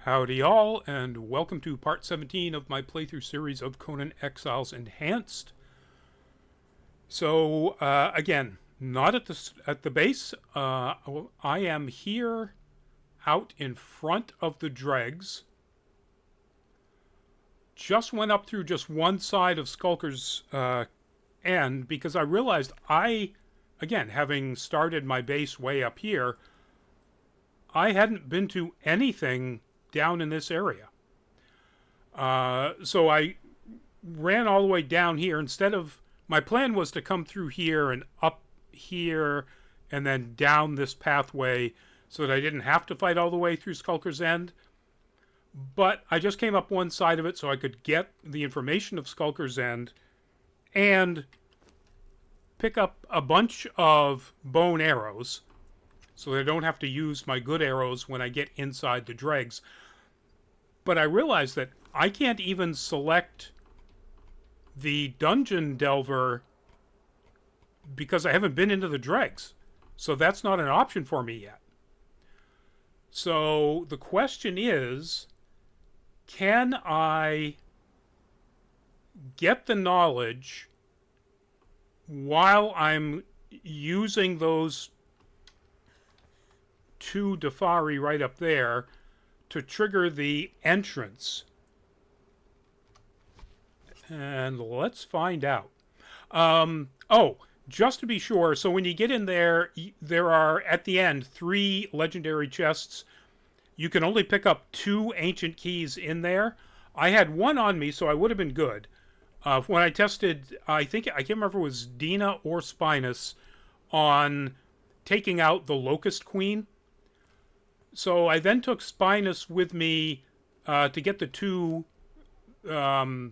Howdy all, and welcome to part 17 of my playthrough series of Conan Exiles Enhanced. So, again, not at the base. I am here out in front of the Dregs. Just went up through just one side of Skulker's end because I realized again, having started my base way up here, I hadn't been to anything down in this area. So I ran all the way down here. My plan was to come through here and up here and then down this pathway so that I didn't have to fight all the way through Skulker's End. But I just came up one side of it so I could get the information of Skulker's End and pick up a bunch of bone arrows so that I don't have to use my good arrows when I get inside the Dregs. But I realized that I can't even select the Dungeon Delver because I haven't been into the Dregs. So that's not an option for me yet. So the question is, can I get the knowledge while I'm using those two Defari right up there to trigger the entrance? And let's find out. Oh, just to be sure, so when you get in there, there are, at the end, 3 legendary chests. You can only pick up 2 ancient keys in there. I had 1 on me, so I would have been good. When I tested, I can't remember if it was Dina or Spinas on taking out the Locust Queen. So I then took Spinas with me to get the 2... where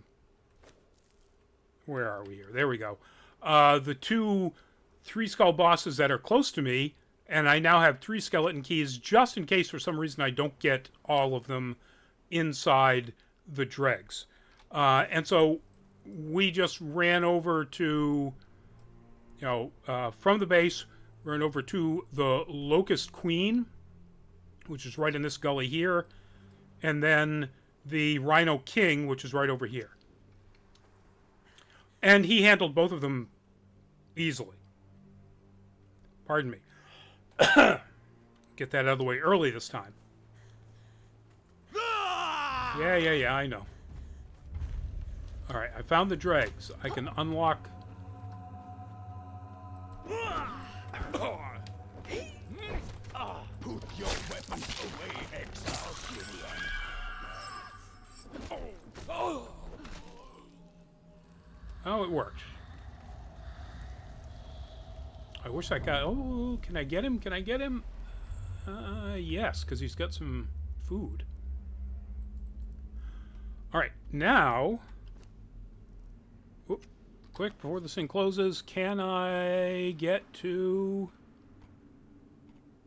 are we here? There we go. The 2 3-skull bosses that are close to me, and I now have 3 skeleton keys just in case for some reason I don't get all of them inside the Dregs. And so we just ran over to, from the base, ran over to the Locust Queen, which is right in this gully here, and then the Rhino King, which is right over here. And he handled both of them easily. Pardon me. Get that out of the way early this time. Yeah, I know. Alright, I found the Dregs. I can unlock... Put your weapons away, Exiles. Oh, it worked. I wish I got... Oh, can I get him? Can I get him? Yes, because he's got some food. Alright, now... Whoop, quick, before this thing closes, can I get to...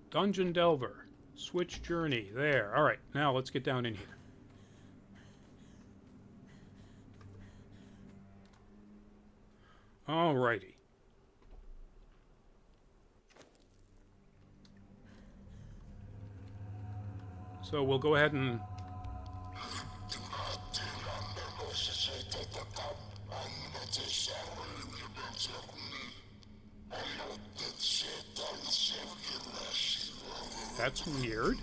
Dungeon Delver? Switch journey. There. Alright, now let's get down in here. Alrighty. So we'll go ahead and... That's weird.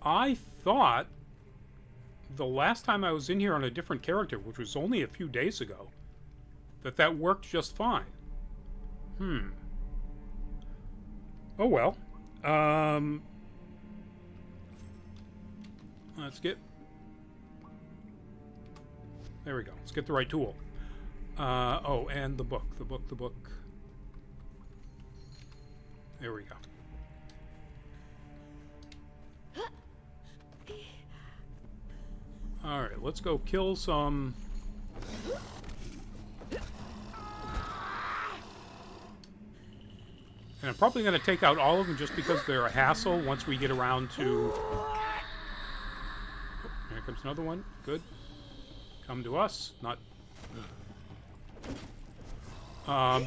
I thought the last time I was in here on a different character, which was only a few days ago, that worked just fine. Oh well. Let's get... There we go. Let's get the right tool. Oh, and the book. The book. There we go. Alright, let's go kill some... And I'm probably going to take out all of them just because they're a hassle once we get around to... Oh, here comes another one. Good. Come to us. Not...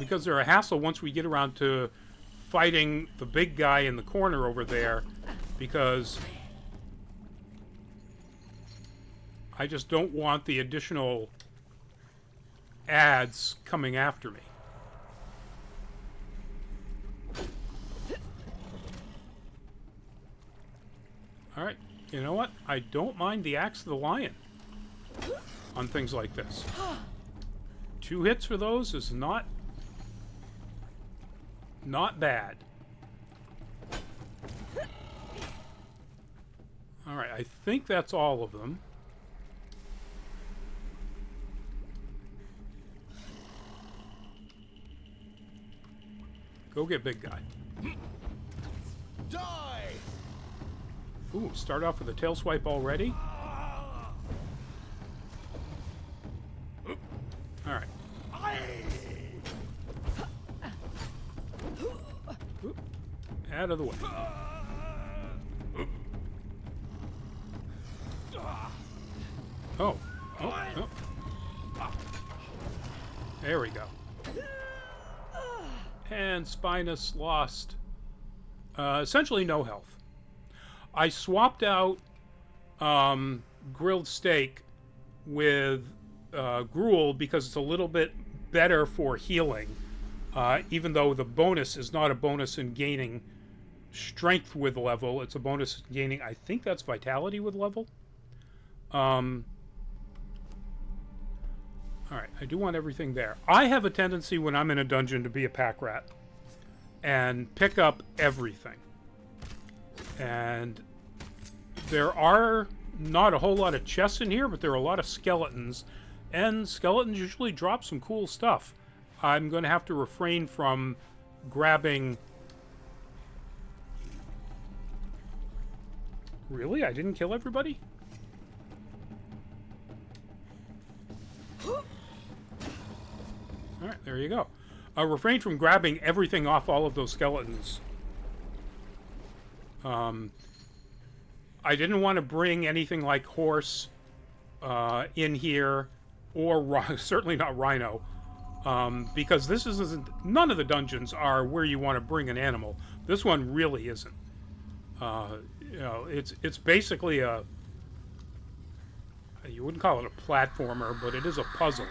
because they're a hassle once we get around to fighting the big guy in the corner over there because I just don't want the additional ads coming after me. Alright, you know what? I don't mind the Axe of the Lion on things like this. 2 hits for those is not bad. Alright, I think that's all of them. Go get big guy. Die! Ooh, start off with a tail swipe already? Alright. Out of the way. Oh. Oh. There we go. And Spinas lost essentially no health. I swapped out grilled steak with gruel because it's a little bit better for healing, even though the bonus is not a bonus in gaining strength with level. It's a bonus in gaining, I think that's vitality with level. Alright, I do want everything there. I have a tendency when I'm in a dungeon to be a pack rat and pick up everything. And there are not a whole lot of chests in here, but there are a lot of skeletons. And skeletons usually drop some cool stuff. I'm going to have to refrain from grabbing... Really? I didn't kill everybody? Alright, there you go. Refrain from grabbing everything off all of those skeletons. I didn't want to bring anything like horse in here, or certainly not rhino, because this isn't. None of the dungeons are where you want to bring an animal. This one really isn't. You know, it's basically a. You wouldn't call it a platformer, but it is a puzzle.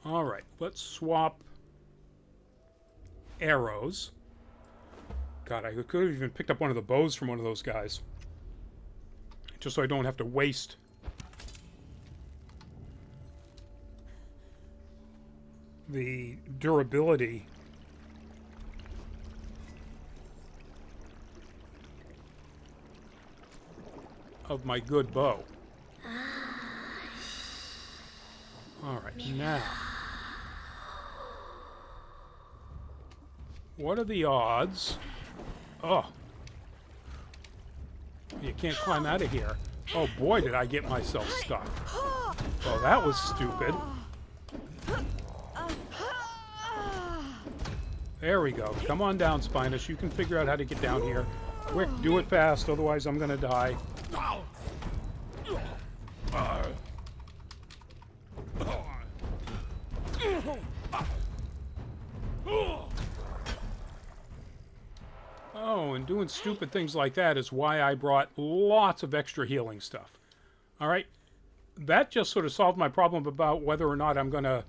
Alright, let's swap arrows. God, I could have even picked up one of the bows from one of those guys. Just so I don't have to waste the durability of my good bow. Alright, now... What are the odds? Oh. You can't climb out of here. Oh boy, did I get myself stuck. Well, that was stupid. There we go. Come on down, Spinas. You can figure out how to get down here. Quick, do it fast, otherwise I'm gonna die. Oh, and doing stupid things like that is why I brought lots of extra healing stuff. Alright? That just sort of solved my problem about whether or not I'm gonna,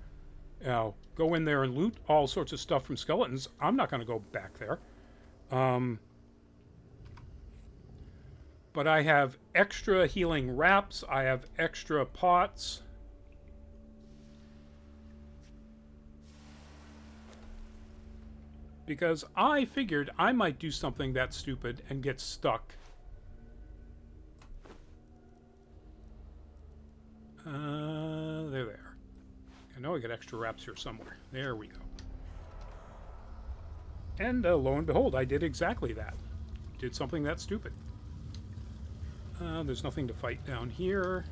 you know, go in there and loot all sorts of stuff from skeletons. I'm not gonna go back there. But I have extra healing wraps. I have extra pots. Because I figured I might do something that stupid and get stuck. There. I know I got extra wraps here somewhere. There we go. And lo and behold, I did exactly that. Did something that stupid. There's nothing to fight down here.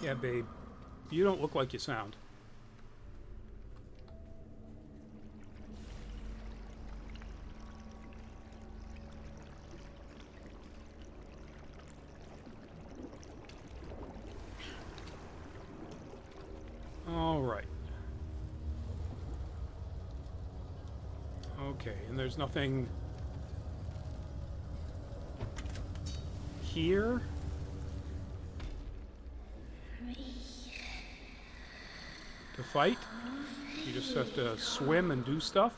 Yeah, babe. You don't look like you sound. All right. Okay, and there's nothing here. To fight. You just have to swim and do stuff.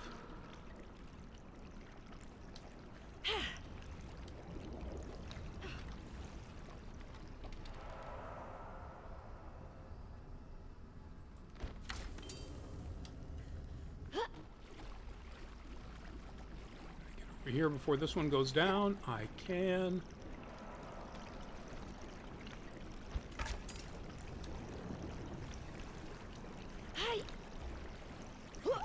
Get over here before this one goes down. I can.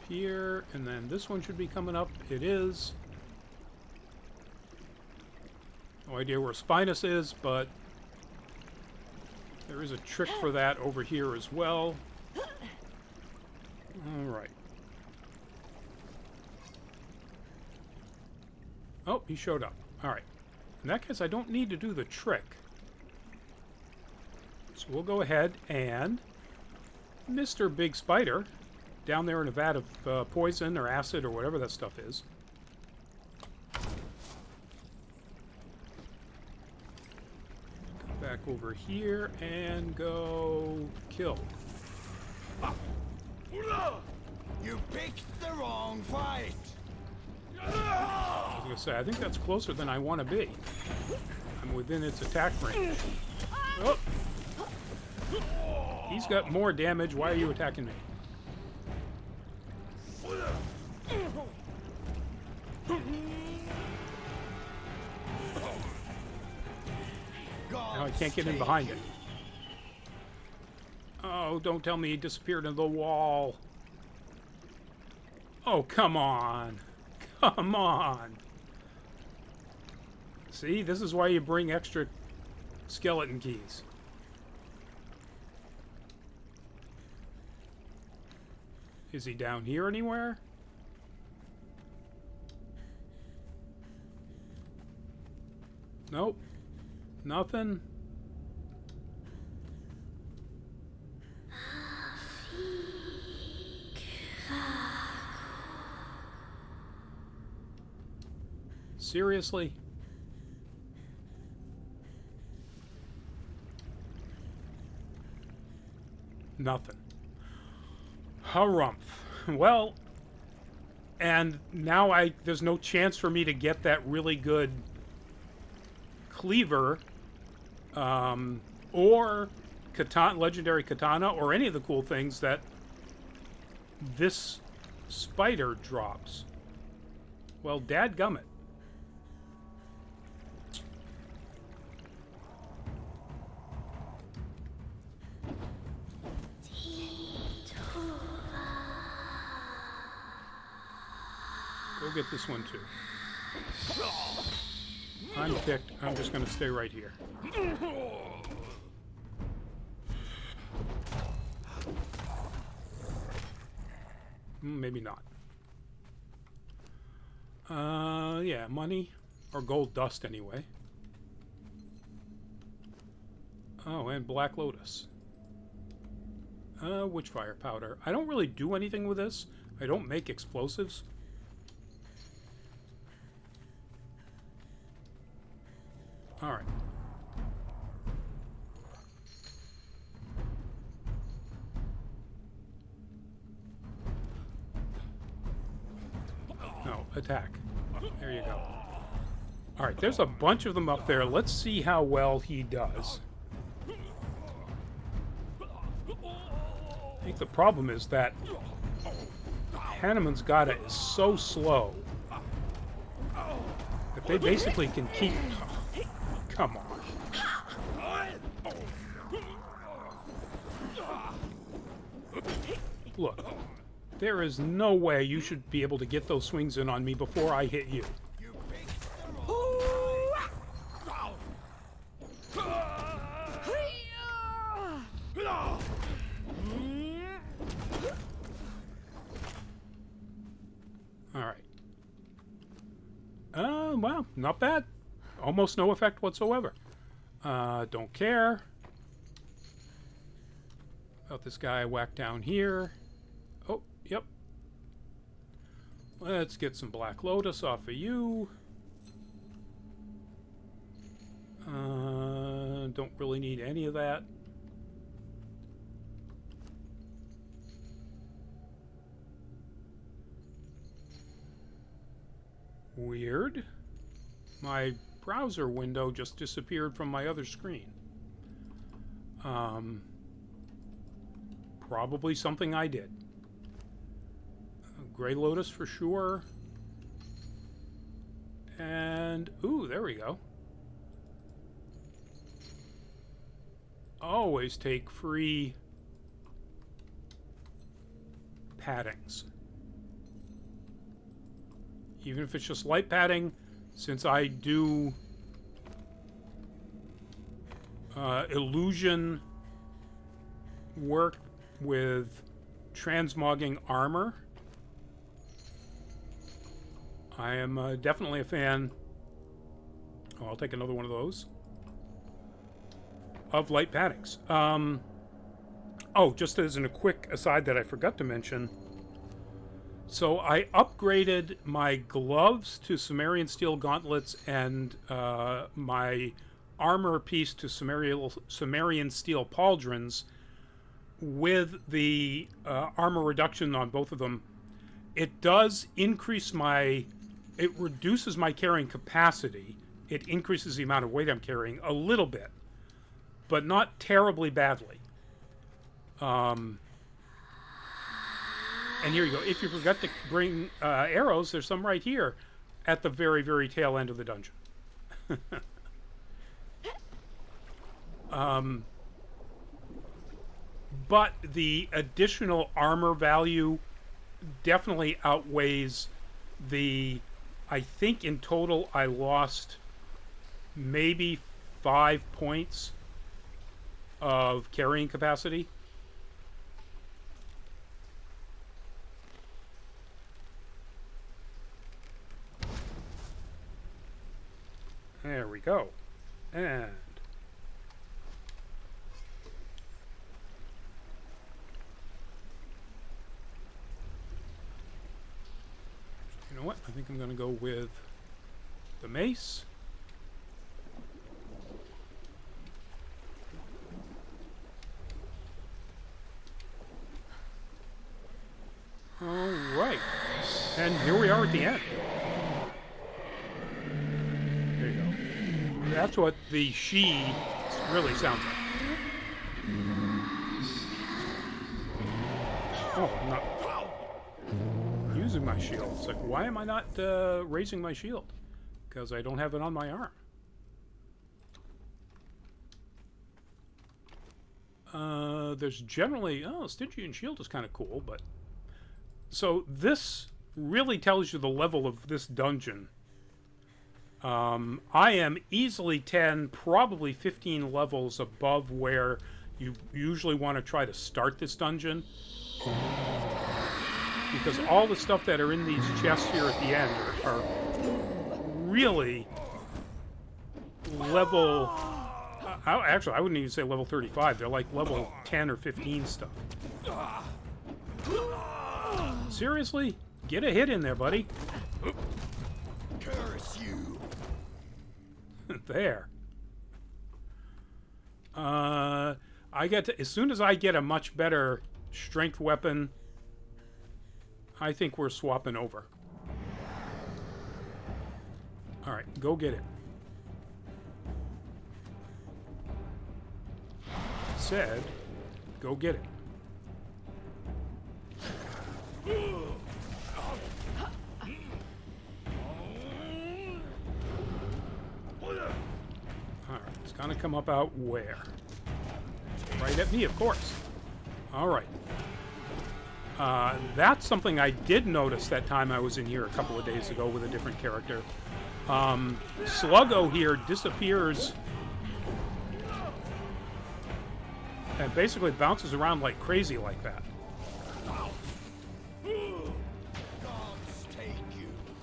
Here, and then this one should be coming up. It is. No idea where Spinas is, but there is a trick for that over here as well. Alright. Oh, he showed up. Alright. In that case, I don't need to do the trick. So we'll go ahead and Mr. Big Spider, down there in a vat of poison or acid or whatever that stuff is. Come back over here and go kill. You picked the wrong fight. I was going to say, I think that's closer than I want to be. I'm within its attack range. Oh! He's got more damage. Why are you attacking me? Now I can't get in behind it. Oh, don't tell me he disappeared into the wall. Oh, come on. Come on. See, this is why you bring extra skeleton keys. Is he down here anywhere? Nope. Nothing. Seriously? Nothing. Harumph. Well, and now there's no chance for me to get that really good cleaver, or katana, legendary katana, or any of the cool things that this spider drops. Well, dadgummit. Go get this one too. I'm ticked. I'm just going to stay right here. Maybe not. Yeah, money or gold dust anyway. Oh, and Black Lotus. Witchfire powder. I don't really do anything with this. I don't make explosives. All right. No, attack. There you go. All right, there's a bunch of them up there. Let's see how well he does. I think the problem is that Hanuman's Gata is so slow that they basically can keep... Come on. Look, there is no way you should be able to get those swings in on me before I hit you. Alright. Well, not bad. Almost no effect whatsoever. Don't care. Got this guy I whacked down here. Oh, yep. Let's get some Black Lotus off of you. Don't really need any of that. Weird. My browser window just disappeared from my other screen. Probably something I did. Gray Lotus for sure. And, ooh, there we go. Always take free paddings. Even if it's just light padding, since I do illusion work with transmogging armor, I am definitely a fan. Oh, I'll take another one of those. Of light paddings. Oh, just as a quick aside that I forgot to mention. So I upgraded my gloves to Sumerian steel gauntlets and my armor piece to Sumerian steel pauldrons with the armor reduction on both of them. It does increase it reduces my carrying capacity. It increases the amount of weight I'm carrying a little bit, but not terribly badly. And here you go. If you forgot to bring arrows, there's some right here at the very, very tail end of the dungeon. But the additional armor value definitely outweighs the... I think in total I lost maybe 5 points of carrying capacity. There we go. And you know what? I think I'm going to go with the mace. All right. And here we are at the end. There you go. That's what the she really sounds like. Oh, I'm not using my shield. It's like, why am I not raising my shield? Because I don't have it on my arm. There's generally... Oh, Stygian shield is kind of cool, but... So this really tells you the level of this dungeon. I am easily 10, probably 15 levels above where you usually want to try to start this dungeon. Because all the stuff that are in these chests here at the end are really level... actually, I wouldn't even say level 35. They're like level 10 or 15 stuff. Seriously? Get a hit in there, buddy. Curse you. There. As soon as I get a much better strength weapon, I think we're swapping over. Alright, go get it. Said, go get it. Alright, it's gonna come up out where? Right at me, of course. Alright. That's something I did notice that time I was in here a couple of days ago with a different character. Sluggo here disappears and basically bounces around like crazy like that.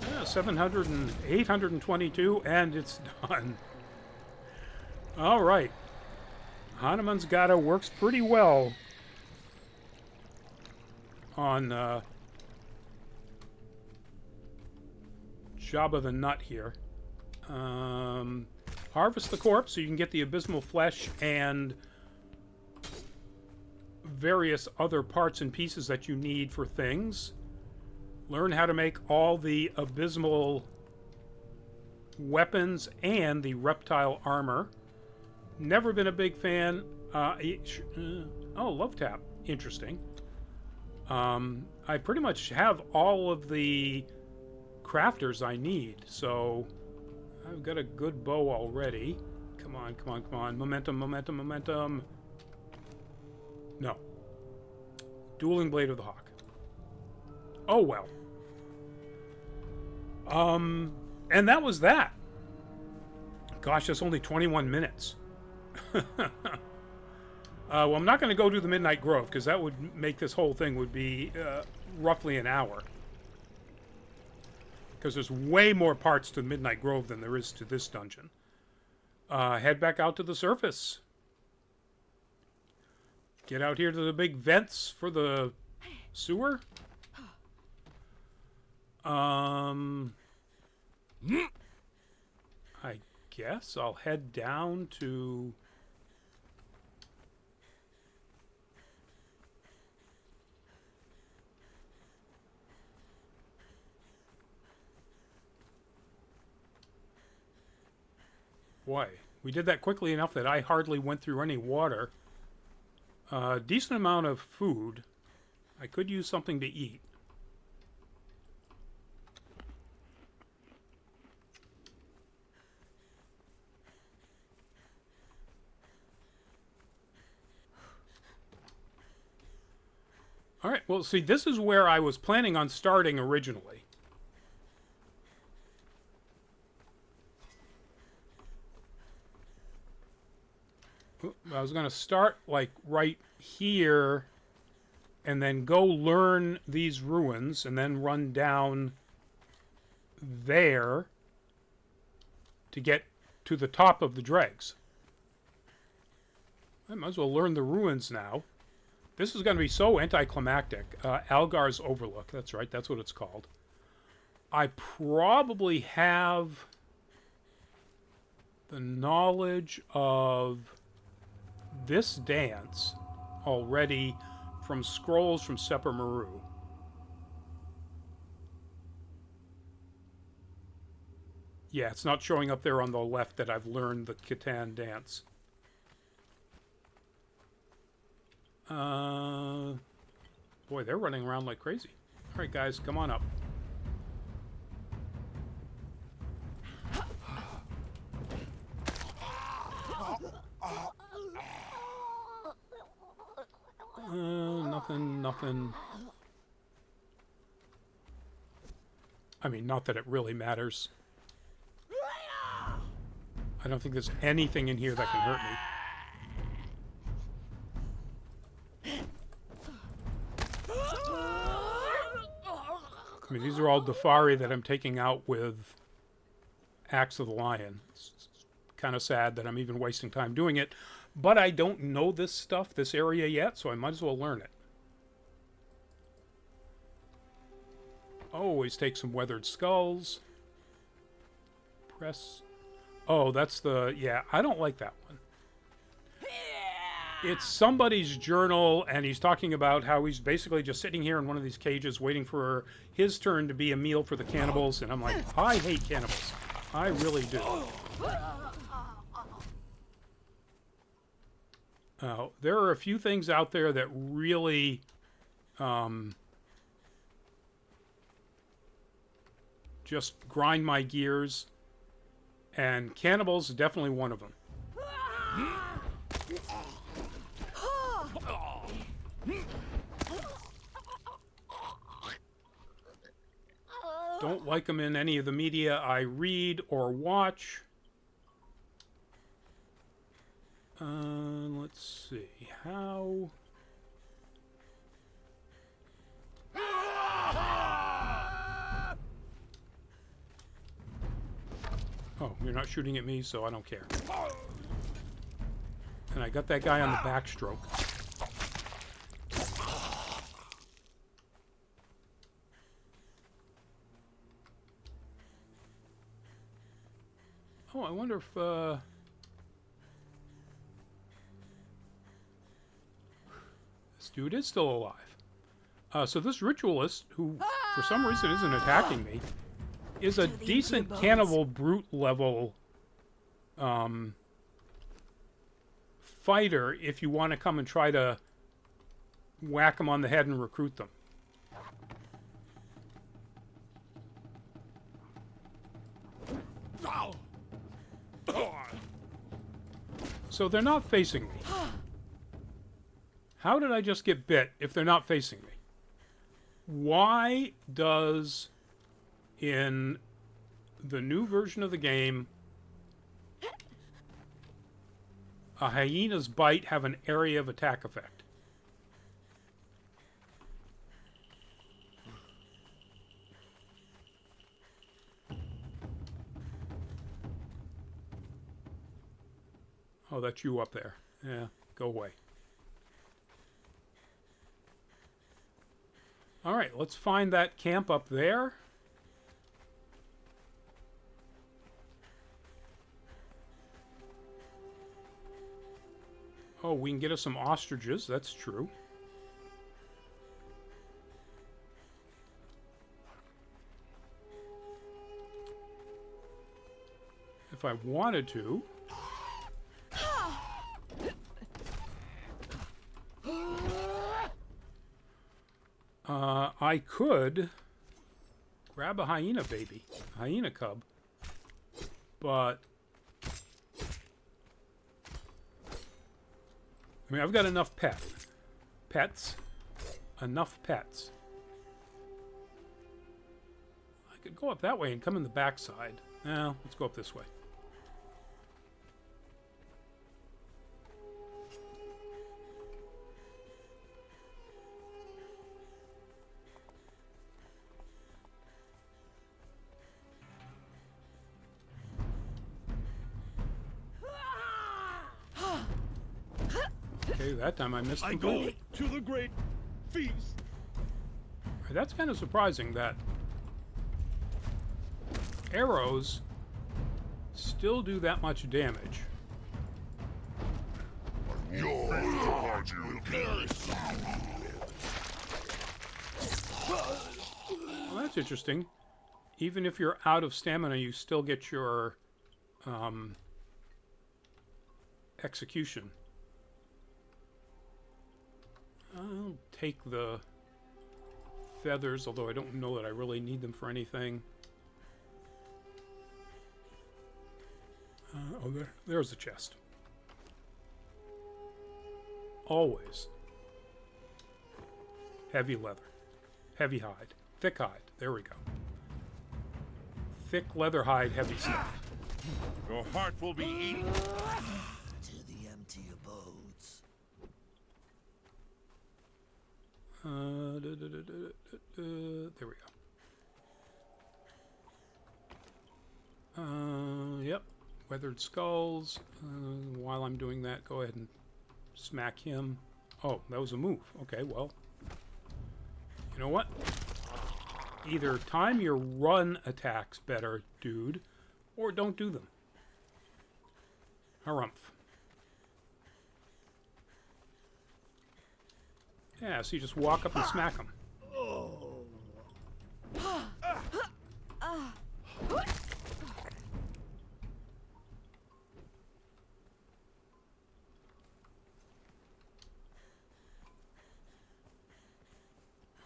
Yeah, 700 and 822, and it's done. All right. Hanuman's Gata works pretty well on Jabba the Nut here. Harvest the corpse so you can get the abysmal flesh and various other parts and pieces that you need for things. Learn how to make all the abysmal weapons and the reptile armor. Never been a big fan. Oh, love tap. Interesting. I pretty much have all of the crafters I need, so I've got a good bow already. Come on, come on, come on. Momentum, momentum, momentum. No. Dueling Blade of the Hawk. Oh, well. And that was that. Gosh, that's only 21 minutes. Well, I'm not going to go to the Midnight Grove, because that would make this whole thing would be roughly an hour. Because there's way more parts to Midnight Grove than there is to this dungeon. Head back out to the surface. Get out here to the big vents for the sewer. I guess I'll head down to... Boy, we did that quickly enough that I hardly went through any water. Decent amount of food. I could use something to eat. Alright, well, see, this is where I was planning on starting originally. I was going to start, like, right here, and then go learn these ruins, and then run down there to get to the top of the dregs. I might as well learn the ruins now. This is going to be so anticlimactic. Algar's Overlook, that's right, that's what it's called. I probably have the knowledge of this dance already from scrolls from Sepper Maru. Yeah, it's not showing up there on the left that I've learned the Catan dance. Boy, they're running around like crazy. All right, guys, come on up. Nothing. I mean, not that it really matters. I don't think there's anything in here that can hurt me. I mean, these are all Dafari that I'm taking out with Axe of the Lion. It's kind of sad that I'm even wasting time doing it. But I don't know this stuff, this area yet, so I might as well learn it. Always take some weathered skulls. Press. Oh, that's the... Yeah, I don't like that one. It's somebody's journal, and he's talking about how he's basically just sitting here in one of these cages waiting for his turn to be a meal for the cannibals, and I'm like, I hate cannibals. I really do. There are a few things out there that really just grind my gears, and cannibals is definitely one of them. Don't like them in any of the media I read or watch. Let's see. How... Oh, you're not shooting at me, so I don't care. And I got that guy on the backstroke. Oh, I wonder if, this dude is still alive. So this ritualist, who for some reason isn't attacking me, is a decent cannibal brute level fighter if you want to come and try to whack them on the head and recruit them. So they're not facing me. How did I just get bit if they're not facing me? Why does, in the new version of the game, a hyena's bite have an area of attack effect? Oh, that's you up there. Yeah, go away. All right, let's find that camp up there. Oh, we can get us some ostriches. That's true. If I wanted to. I could grab a hyena baby, hyena cub, but I mean, I've got enough pets, enough pets. I could go up that way and come in the backside. Now, let's go up this way. Okay, that time I missed completely. I go to the great feast. That's kind of surprising that arrows still do that much damage. Your heart will perish. Well, that's interesting. Even if you're out of stamina, you still get your execution. I'll take the feathers, although I don't know that I really need them for anything. Oh, there's the chest. Always. Heavy leather. Heavy hide. Thick hide. There we go. Thick leather hide, heavy stuff. Your heart will be eaten. To the empty abodes. There we go. Yep. Weathered skulls. While I'm doing that, go ahead and smack him. Oh, that was a move. Okay, well. You know what? Either time your run attacks better, dude, or don't do them. Harumph. Yeah, so you just walk up and smack them.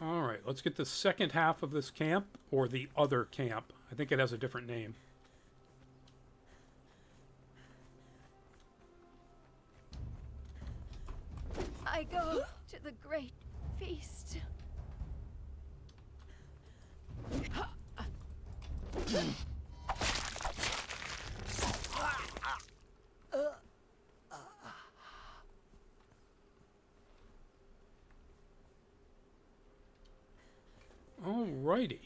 All right, let's get the second half of this camp, or the other camp. I think it has a different name. I go to the great feast. Alrighty.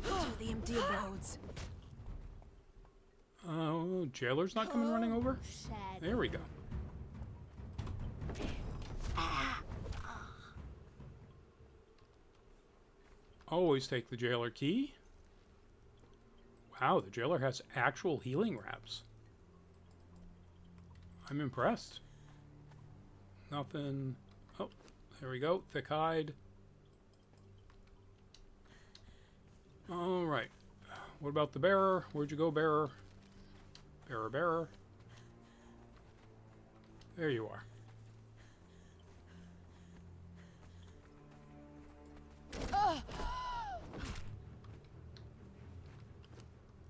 To the empty abodes. Oh, jailer's not coming running over? There we go. Ah. Always take the jailer key. Wow, the jailer has actual healing wraps. I'm impressed. Nothing. Oh, there we go. Thick hide. All right. What about the bearer? Where'd you go, bearer? Bearer, bearer. There you are.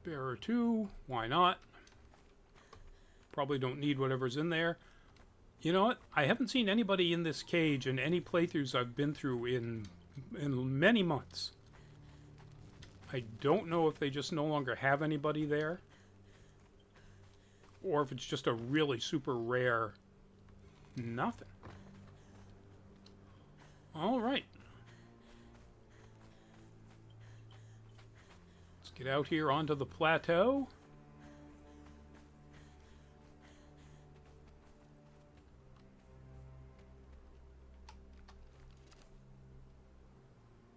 Bearer 2. Why not? Probably don't need whatever's in there. You know what? I haven't seen anybody in this cage in any playthroughs I've been through in many months. I don't know if they just no longer have anybody there, or if it's just a really super rare nothing. All right. Let's get out here onto the plateau.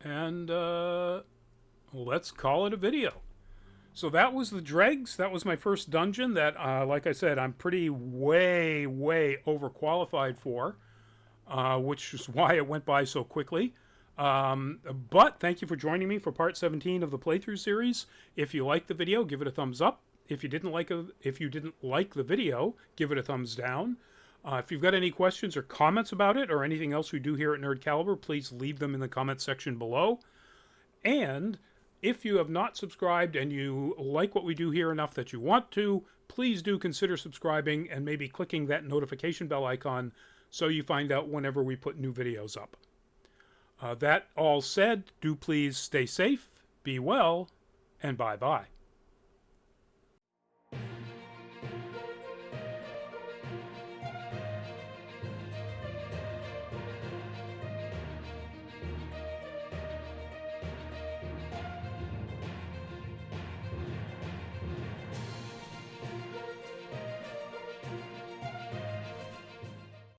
And let's call it a video. So that was the Dregs. That was my first dungeon that, like I said, I'm pretty way overqualified for, which is why it went by so quickly. But thank you for joining me for part 17 of the playthrough series. If you liked the video, give it a thumbs up. If you didn't like the video, give it a thumbs down. If you've got any questions or comments about it or anything else we do here at Nerd Caliber, please leave them in the comments section below. And if you have not subscribed and you like what we do here enough that you want to, please do consider subscribing and maybe clicking that notification bell icon so you find out whenever we put new videos up. That all said, do please stay safe, be well, and bye-bye.